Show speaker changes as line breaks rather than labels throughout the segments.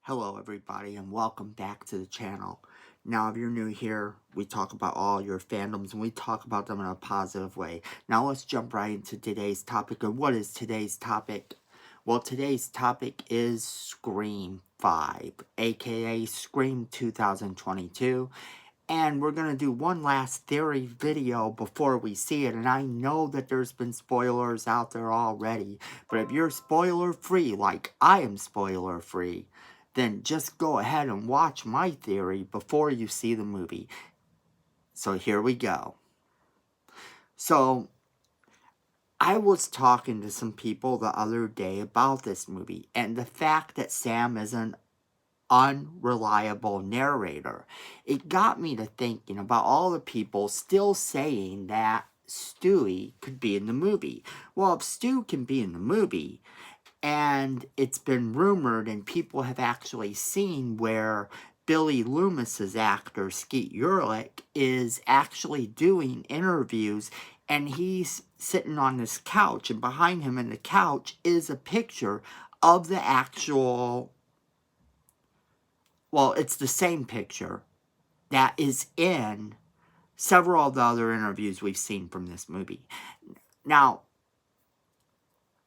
Hello everybody and welcome back to the channel. Now if you're new here, we talk about all your fandoms and we talk about them in a positive way. Now let's jump right into today's topic. And what is today's topic? Well, today's topic is Scream 5, aka Scream 2022. And we're going to do one last theory video before we see it. And I know that there's been spoilers out there already. But if you're spoiler free, like I am spoiler free, then just go ahead and watch my theory before you see the movie. So here we go. So I was talking to some people the other day about this movie. And the fact that Sam is an unreliable narrator. It got me to thinking about all the people still saying that Stewie could be in the movie. Well, if Stu can be in the movie, and it's been rumored and people have actually seen where Billy Loomis's actor, Skeet Ulrich, is actually doing interviews and he's sitting on this couch and behind him in the couch is a picture of the actual, well, it's the same picture that is in several of the other interviews we've seen from this movie. Now,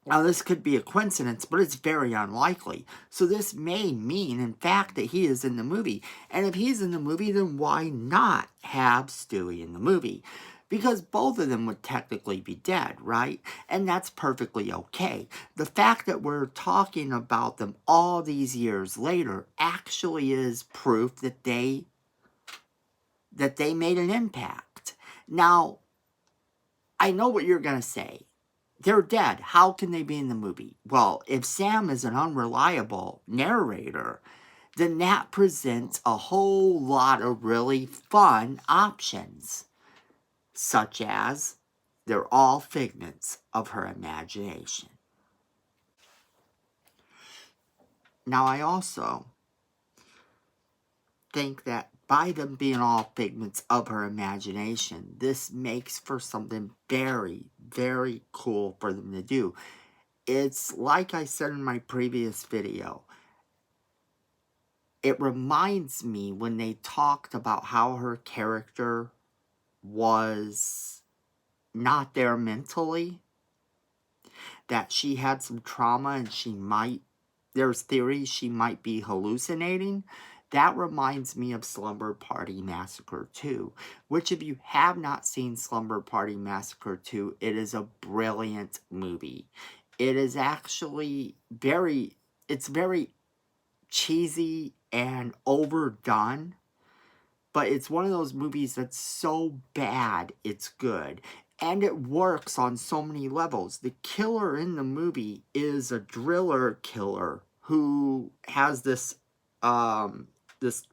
this could be a coincidence, but it's very unlikely. So this may mean, in fact, that he is in the movie. And if he's in the movie, then why not have Stewie in the movie? Because both of them would technically be dead, right? And that's perfectly okay. The fact that we're talking about them all these years later actually is proof that they made an impact. Now, I know what you're going to say. They're dead. How can they be in the movie? Well, if Sam is an unreliable narrator, then that presents a whole lot of really fun options, such as they're all figments of her imagination. Now, I also think that by them being all figments of her imagination, this makes for something very, very cool for them to do. It's like I said in my previous video. It reminds me when they talked about how her character was not there mentally, that she had some trauma and there's theories she might be hallucinating. That reminds me of Slumber Party Massacre 2, which if you have not seen Slumber Party Massacre 2, it is a brilliant movie. It is actually it's very cheesy and overdone, but it's one of those movies that's so bad it's good. And it works on so many levels. The killer in the movie is a driller killer who has this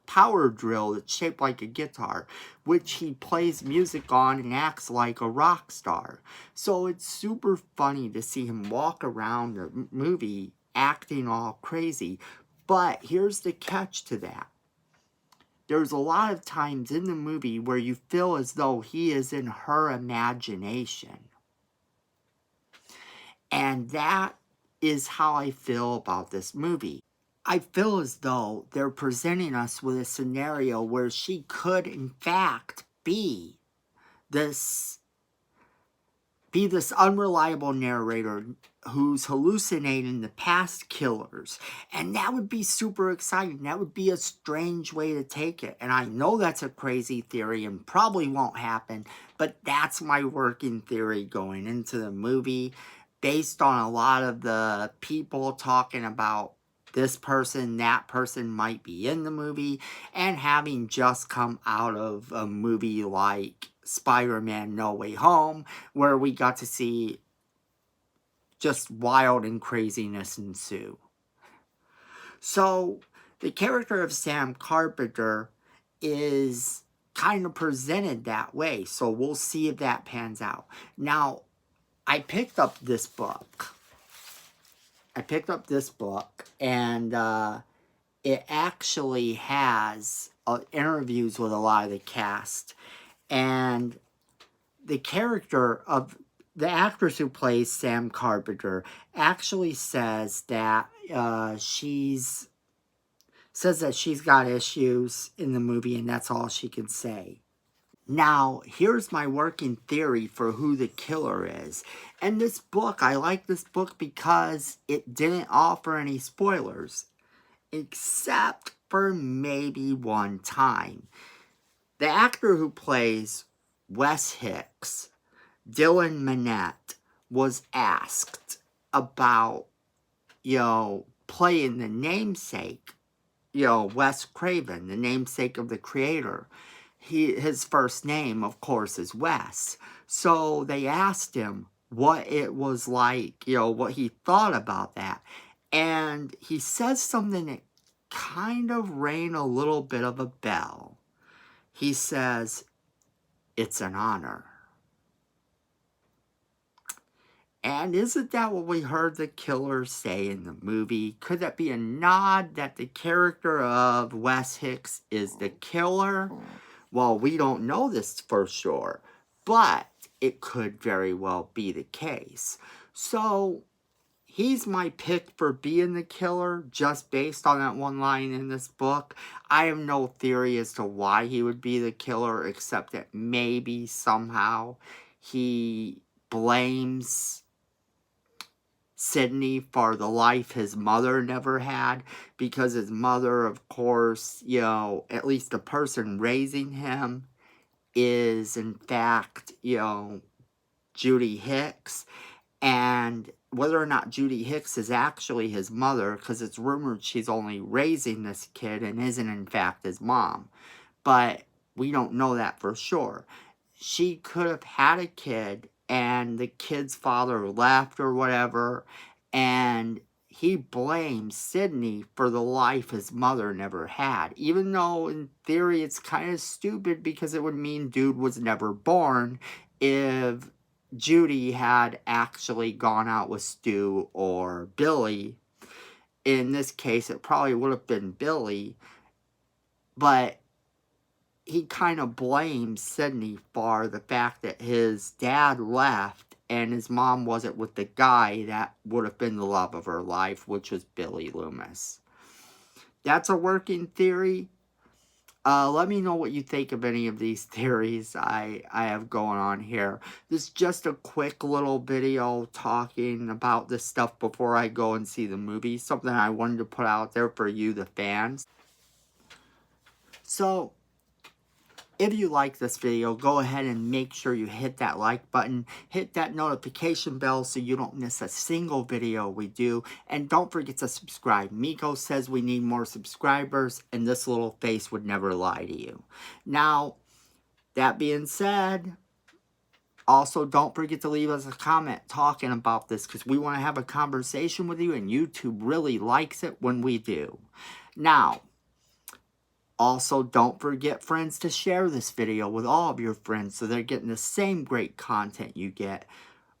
power drill that's shaped like a guitar, which he plays music on and acts like a rock star. So it's super funny to see him walk around the movie acting all crazy. But here's the catch to that. There's a lot of times in the movie where you feel as though he is in her imagination. And that is how I feel about this movie. I feel as though they're presenting us with a scenario where she could, in fact, be this unreliable narrator who's hallucinating the past killers. And that would be super exciting. That would be a strange way to take it. And I know that's a crazy theory and probably won't happen, but that's my working theory going into the movie, based on a lot of the people talking about this person, that person might be in the movie, and having just come out of a movie like Spider-Man No Way Home, where we got to see just wild and craziness ensue. So, the character of Sam Carpenter is kind of presented that way, so we'll see if that pans out. Now, I picked up this book. And it actually has interviews with a lot of the cast. And the actress who plays Sam Carpenter actually says that she's says that she's got issues in the movie and that's all she can say. Now, here's my working theory for who the killer is. And this book, I like this book because it didn't offer any spoilers, except for maybe one time. The actor who plays Wes Hicks, Dylan Minnette, was asked about, playing the namesake, Wes Craven, the namesake of the creator. His first name, of course, is Wes. So they asked him what it was like, what he thought about that. And he says something that kind of rang a little bit of a bell. He says, "It's an honor." And isn't that what we heard the killer say in the movie? Could that be a nod that the character of Wes Hicks is the killer? Well, we don't know this for sure, but it could very well be the case. So, he's my pick for being the killer, just based on that one line in this book. I have no theory as to why he would be the killer, except that maybe somehow he blames Sidney for the life his mother never had, because his mother, of course, at least the person raising him is in fact, Judy Hicks. And whether or not Judy Hicks is actually his mother, because it's rumored she's only raising this kid and isn't in fact his mom. But we don't know that for sure. She could have had a kid and the kid's father left or whatever, and he blames Sidney for the life his mother never had. Even though in theory it's kind of stupid, because it would mean dude was never born if Judy had actually gone out with Stu or Billy. In this case, it probably would have been Billy, but he kind of blames Sidney for the fact that his dad left and his mom wasn't with the guy that would have been the love of her life, which was Billy Loomis. That's a working theory. Let me know what you think of any of these theories I have going on here. This is just a quick little video talking about this stuff before I go and see the movie. Something I wanted to put out there for you, the fans. So, if you like this video, go ahead and make sure you hit that like button, hit that notification bell so you don't miss a single video we do, and don't forget to subscribe. Miko says we need more subscribers, and this little face would never lie to you. Now, that being said, also don't forget to leave us a comment talking about this, because we want to have a conversation with you, and YouTube really likes it when we do. Now, also, don't forget, friends, to share this video with all of your friends so they're getting the same great content you get.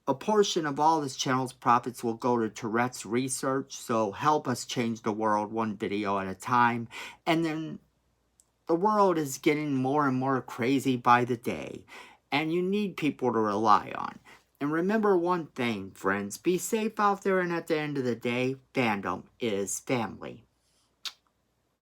A portion of all this channel's profits will go to Tourette's research, so help us change the world one video at a time. And then the world is getting more and more crazy by the day, and you need people to rely on. And remember one thing, friends, be safe out there, and at the end of the day, fandom is family.